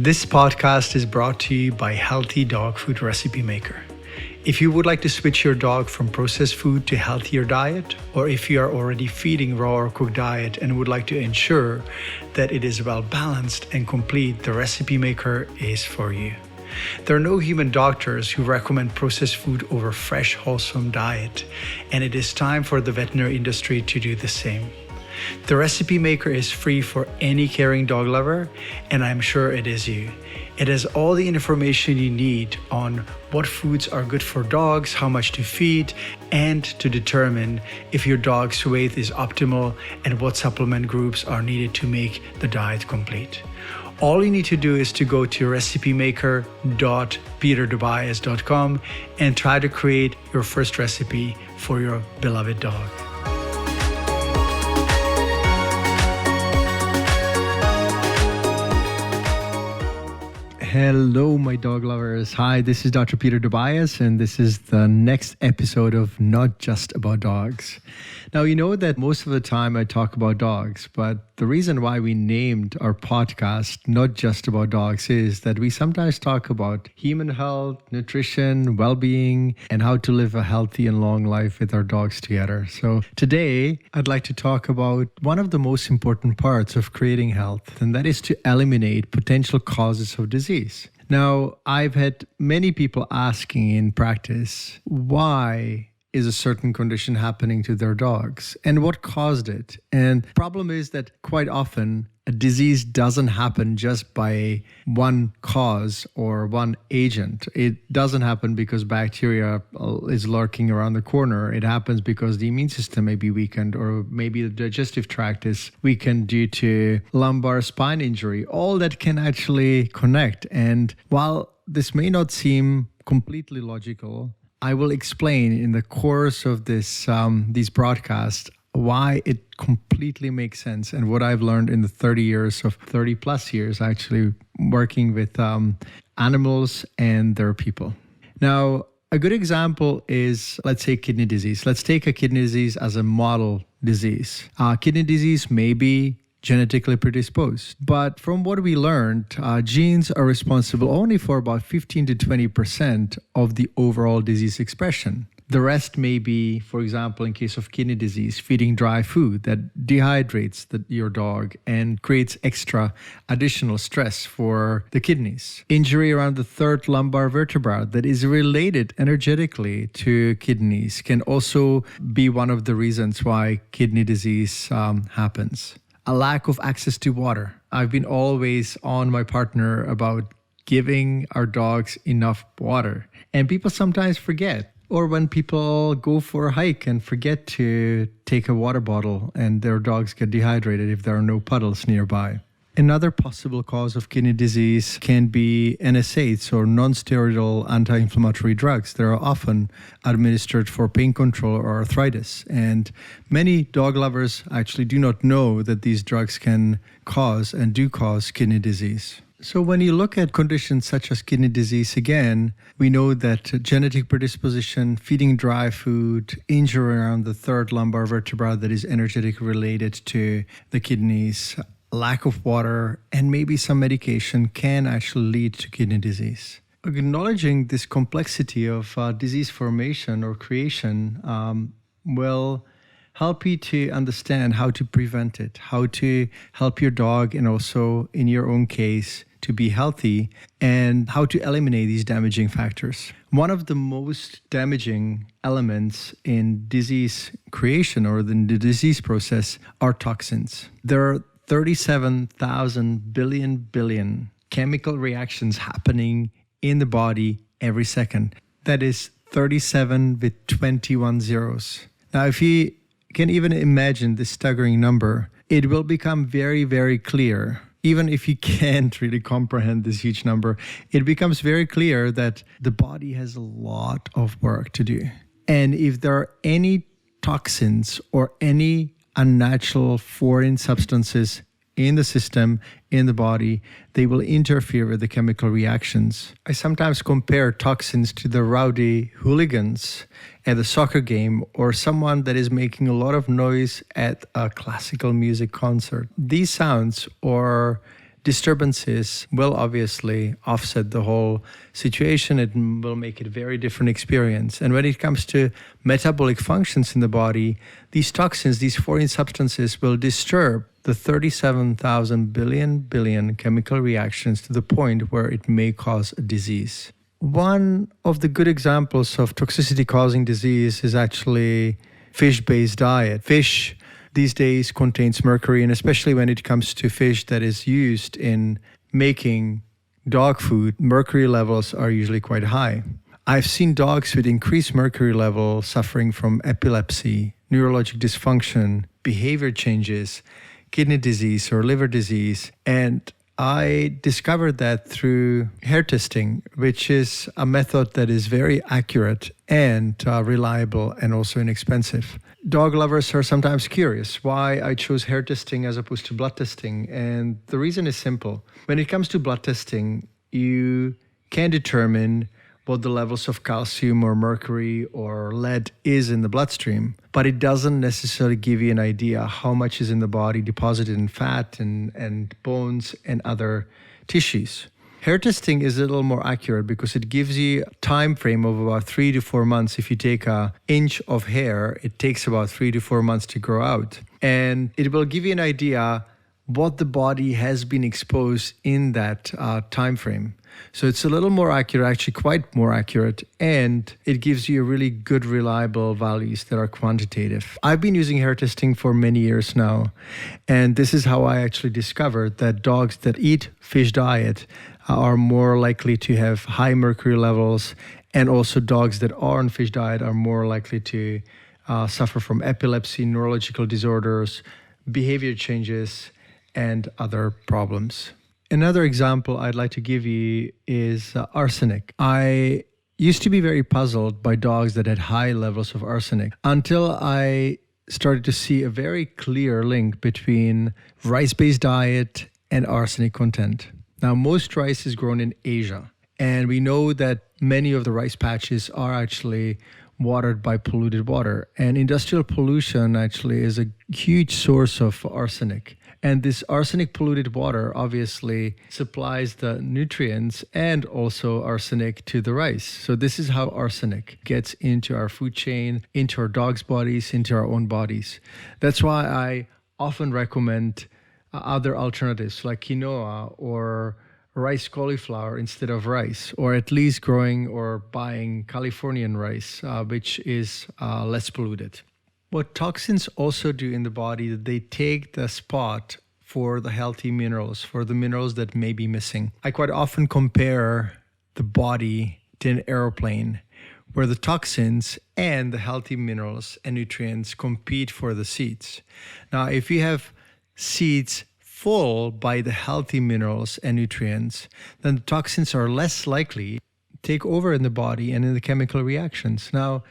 This podcast is brought to you by Healthy Dog Food Recipe Maker. If you would like to switch your dog from processed food to healthier diet, or if you are already feeding raw or cooked diet and would like to ensure that it is well balanced and complete, the Recipe Maker is for you. There are no human doctors who recommend processed food over fresh, wholesome diet, and it is time for the veterinary industry to do the same. The Recipe Maker is free for any caring dog lover, and I'm sure it is you. It has all the information you need on what foods are good for dogs, how much to feed, and to determine if your dog's weight is optimal and what supplement groups are needed to make the diet complete. All you need to do is to go to recipemaker.petertobias.com and try to create your first recipe for your beloved dog. Hello, my dog lovers. Hi, this is Dr. Peter Tobias, and this is the next episode of Not Just About Dogs. Now, you know that most of the time I talk about dogs, but the reason why we named our podcast Not Just About Dogs is that we sometimes talk about human health, nutrition, well-being, and how to live a healthy and long life with our dogs together. So today, I'd like to talk about one of the most important parts of creating health, and that is to eliminate potential causes of disease. Now, I've had many people asking in practice, why is a certain condition happening to their dogs and what caused it? And the problem is that quite often a disease doesn't happen just by one cause or one agent. It doesn't happen because bacteria is lurking around the corner. It happens because the immune system may be weakened, or maybe the digestive tract is weakened due to lumbar spine injury. All that can actually connect. And while this may not seem completely logical, I will explain in the course of these broadcasts why it completely makes sense and what I've learned in the 30 plus years actually working with animals and their people. Now, a good example is, let's say, kidney disease. Let's take a kidney disease as a model disease. Kidney disease may be genetically predisposed. But from what we learned, genes are responsible only for about 15 to 20% of the overall disease expression. The rest may be, for example, in case of kidney disease, feeding dry food that dehydrates your dog and creates extra additional stress for the kidneys. Injury around the third lumbar vertebra that is related energetically to kidneys can also be one of the reasons why kidney disease happens. A lack of access to water. I've been always on my partner about giving our dogs enough water. And people sometimes forget. Or when people go for a hike and forget to take a water bottle and their dogs get dehydrated if there are no puddles nearby. Another possible cause of kidney disease can be NSAIDs, or non-steroidal anti-inflammatory drugs. They are often administered for pain control or arthritis. And many dog lovers actually do not know that these drugs can cause and do cause kidney disease. So when you look at conditions such as kidney disease, again, we know that genetic predisposition, feeding dry food, injury around the third lumbar vertebra that is energetically related to the kidneys, lack of water, and maybe some medication can actually lead to kidney disease. Acknowledging this complexity of disease formation or creation will help you to understand how to prevent it, how to help your dog, and also in your own case to be healthy, and how to eliminate these damaging factors. One of the most damaging elements in disease creation or in the disease process are toxins. There are 37,000 billion chemical reactions happening in the body every second. That is 37 with 21 zeros. Now, if you can even imagine this staggering number, it will become very, very clear. Even if you can't really comprehend this huge number, it becomes very clear that the body has a lot of work to do. And if there are any toxins or any unnatural foreign substances in the system, in the body, they will interfere with the chemical reactions. I sometimes compare toxins to the rowdy hooligans at a soccer game or someone that is making a lot of noise at a classical music concert. These sounds or disturbances will obviously offset the whole situation. It will make it a very different experience. And when it comes to metabolic functions in the body, these toxins, these foreign substances will disturb the 37,000 billion chemical reactions to the point where it may cause a disease. One of the good examples of toxicity causing disease is actually fish-based diet. Fish these days contains mercury, and especially when it comes to fish that is used in making dog food, mercury levels are usually quite high. I've seen dogs with increased mercury level suffering from epilepsy, neurologic dysfunction, behavior changes, kidney disease or liver disease. And I discovered that through hair testing, which is a method that is very accurate and reliable and also inexpensive. Dog lovers are sometimes curious why I chose hair testing as opposed to blood testing. And the reason is simple. When it comes to blood testing, you can determine what the levels of calcium or mercury or lead is in the bloodstream, but it doesn't necessarily give you an idea how much is in the body deposited in fat and bones and other tissues. Hair testing is a little more accurate because it gives you a time frame of about 3 to 4 months. If you take an inch of hair, it takes about 3 to 4 months to grow out. And it will give you an idea what the body has been exposed in that time frame. So it's a little more accurate, actually quite more accurate, and it gives you really good, reliable values that are quantitative. I've been using hair testing for many years now, and this is how I actually discovered that dogs that eat fish diet are more likely to have high mercury levels, and also dogs that are on fish diet are more likely to suffer from epilepsy, neurological disorders, behavior changes, and other problems. Another example I'd like to give you is arsenic. I used to be very puzzled by dogs that had high levels of arsenic until I started to see a very clear link between rice-based diet and arsenic content. Now, most rice is grown in Asia, and we know that many of the rice patches are actually watered by polluted water. And industrial pollution actually is a huge source of arsenic. And this arsenic polluted water obviously supplies the nutrients and also arsenic to the rice. So this is how arsenic gets into our food chain, into our dogs' bodies, into our own bodies. That's why I often recommend other alternatives like quinoa or rice cauliflower instead of rice, or at least growing or buying Californian rice, which is less polluted. What toxins also do in the body, they take the spot for the healthy minerals, for the minerals that may be missing. I quite often compare the body to an airplane where the toxins and the healthy minerals and nutrients compete for the seats. Now, if you have seats full by the healthy minerals and nutrients, then the toxins are less likely to take over in the body and in the chemical reactions. Now,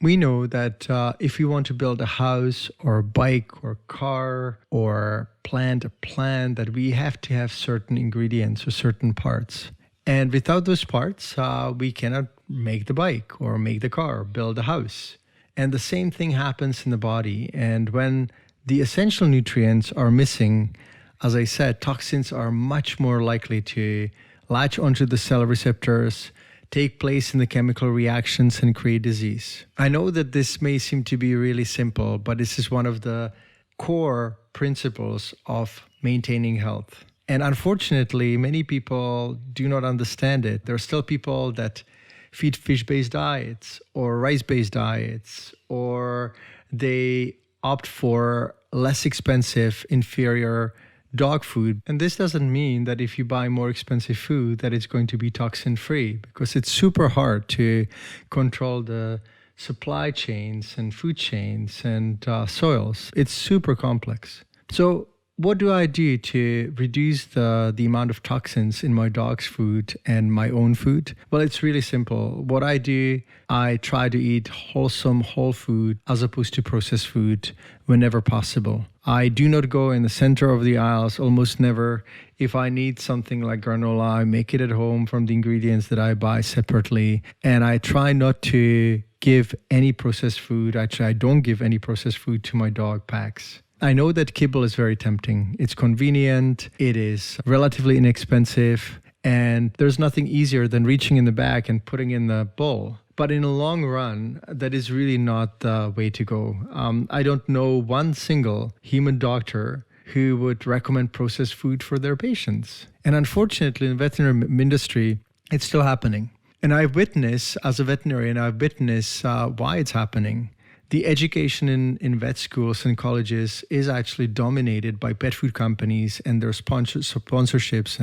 we know that if you want to build a house or a bike or car or plant a plant, that we have to have certain ingredients or certain parts. And without those parts, we cannot make the bike or make the car, build a house. And the same thing happens in the body. And when the essential nutrients are missing, as I said, toxins are much more likely to latch onto the cell receptors, take place in the chemical reactions and create disease. I know that this may seem to be really simple, but this is one of the core principles of maintaining health. And unfortunately, many people do not understand it. There are still people that feed fish-based diets or rice-based diets, or they opt for less expensive, inferior dog food. And this doesn't mean that if you buy more expensive food that it's going to be toxin free, because it's super hard to control the supply chains and food chains and soils. It's super complex. So what do I do to reduce the amount of toxins in my dog's food and my own food? Well, it's really simple. What I do, I try to eat wholesome, whole food as opposed to processed food whenever possible. I do not go in the center of the aisles, almost never. If I need something like granola, I make it at home from the ingredients that I buy separately. And I try not to give any processed food. Actually, I don't give any processed food to my dog packs. I know that kibble is very tempting. It's convenient, it is relatively inexpensive, and there's nothing easier than reaching in the bag and putting in the bowl. But in the long run, that is really not the way to go. I don't know one single human doctor who would recommend processed food for their patients. And unfortunately, in the veterinary industry, it's still happening. And I've witnessed, as a veterinarian, why it's happening. The education in vet schools and colleges is actually dominated by pet food companies and their sponsorships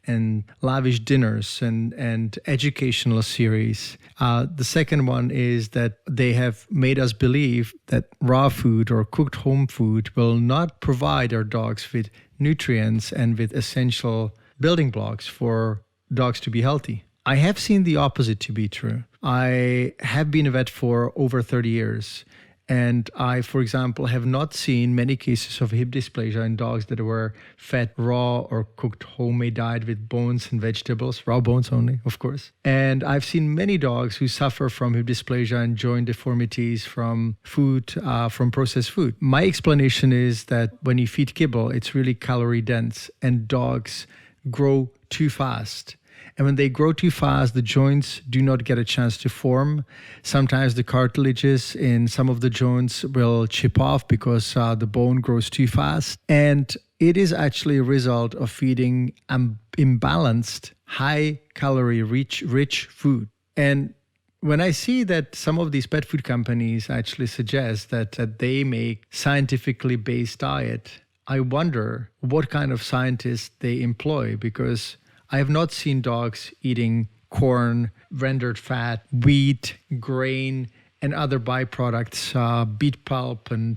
and lavish dinners and educational series. The second one is that they have made us believe that raw food or cooked home food will not provide our dogs with nutrients and with essential building blocks for dogs to be healthy. I have seen the opposite to be true. I have been a vet for over 30 years. And I, for example, have not seen many cases of hip dysplasia in dogs that were fed raw or cooked homemade diet with bones and vegetables, raw bones only, of course. And I've seen many dogs who suffer from hip dysplasia and joint deformities from food, from processed food. My explanation is that when you feed kibble, it's really calorie dense and dogs grow too fast. And when they grow too fast, the joints do not get a chance to form. Sometimes the cartilages in some of the joints will chip off because the bone grows too fast. And it is actually a result of feeding imbalanced, high-calorie, rich food. And when I see that some of these pet food companies actually suggest that they make scientifically based diet, I wonder what kind of scientists they employ, because I have not seen dogs eating corn, rendered fat, wheat, grain, and other byproducts, beet pulp and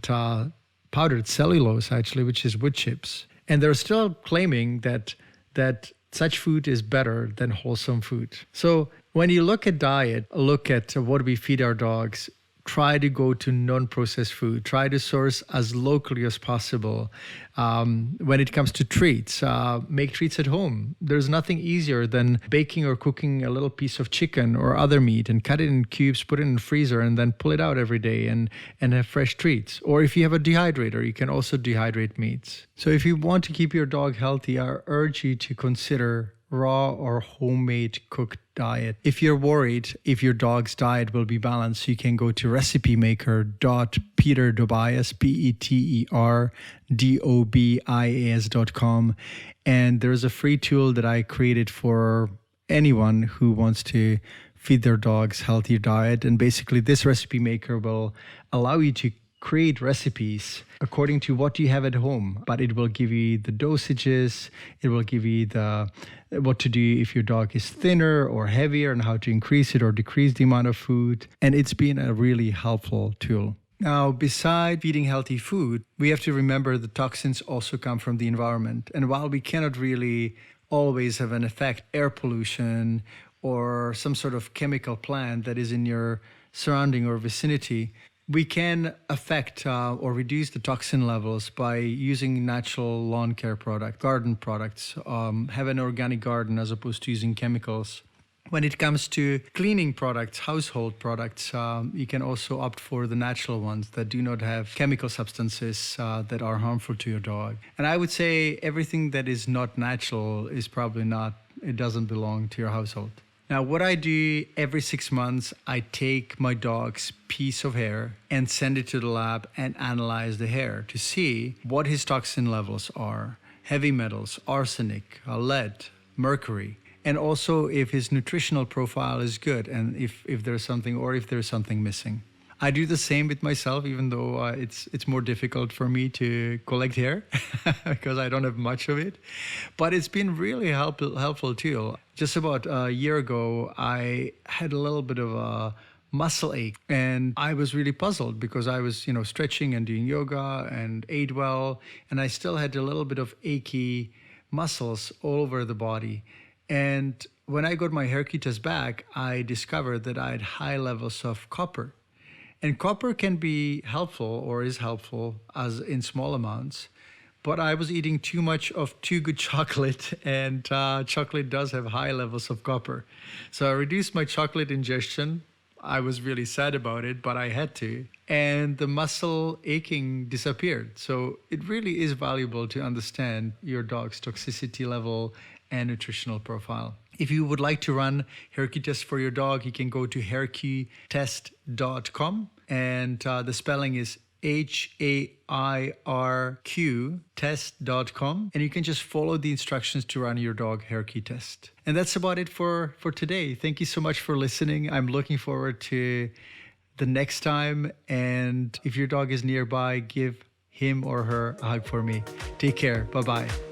powdered cellulose, actually, which is wood chips. And they're still claiming that such food is better than wholesome food. So when you look at diet, look at what we feed our dogs, try to go to non-processed food. Try to source as locally as possible. When it comes to treats, make treats at home. There's nothing easier than baking or cooking a little piece of chicken or other meat and cut it in cubes, put it in the freezer, and then pull it out every day and have fresh treats. Or if you have a dehydrator, you can also dehydrate meats. So if you want to keep your dog healthy, I urge you to consider raw or homemade cooked diet. If you're worried if your dog's diet will be balanced, you can go to recipemaker.peterdobias, peterdobias.com, and there's a free tool that I created for anyone who wants to feed their dogs healthier diet. And basically this recipe maker will allow you to create recipes according to what you have at home, but it will give you the dosages, it will give you what to do if your dog is thinner or heavier and how to increase it or decrease the amount of food. And it's been a really helpful tool. Now, beside eating healthy food, we have to remember the toxins also come from the environment. And while we cannot really always have an effect, air pollution or some sort of chemical plant that is in your surrounding or vicinity, we can affect or reduce the toxin levels by using natural lawn care garden products, have an organic garden as opposed to using chemicals. When it comes to cleaning products, household products, you can also opt for the natural ones that do not have chemical substances that are harmful to your dog. And I would say everything that is not natural is probably not, it doesn't belong to your household. Now, what I do every 6 months, I take my dog's piece of hair and send it to the lab and analyze the hair to see what his toxin levels are, heavy metals, arsenic, lead, mercury, and also if his nutritional profile is good and if there's something missing. I do the same with myself, even though it's more difficult for me to collect hair because I don't have much of it. But it's been really helpful too. Just about a year ago, I had a little bit of a muscle ache, and I was really puzzled because I was, stretching and doing yoga and ate well, and I still had a little bit of achy muscles all over the body. And when I got my HairQ test back, I discovered that I had high levels of copper. And copper can be helpful or is helpful as in small amounts, but I was eating too much of too good chocolate, and chocolate does have high levels of copper. So I reduced my chocolate ingestion I was really sad about it, but I had to. And the muscle aching disappeared. So it really is valuable to understand your dog's toxicity level and nutritional profile. If you would like to run HairQ Test for your dog, you can go to hairqtest.com, and the spelling is HAIRQ test.com, and you can just follow the instructions to run your dog HairQ Test. And that's about it for today. Thank you so much for listening. I'm looking forward to the next time. And if your dog is nearby, give him or her a hug for me. Take care. Bye-bye.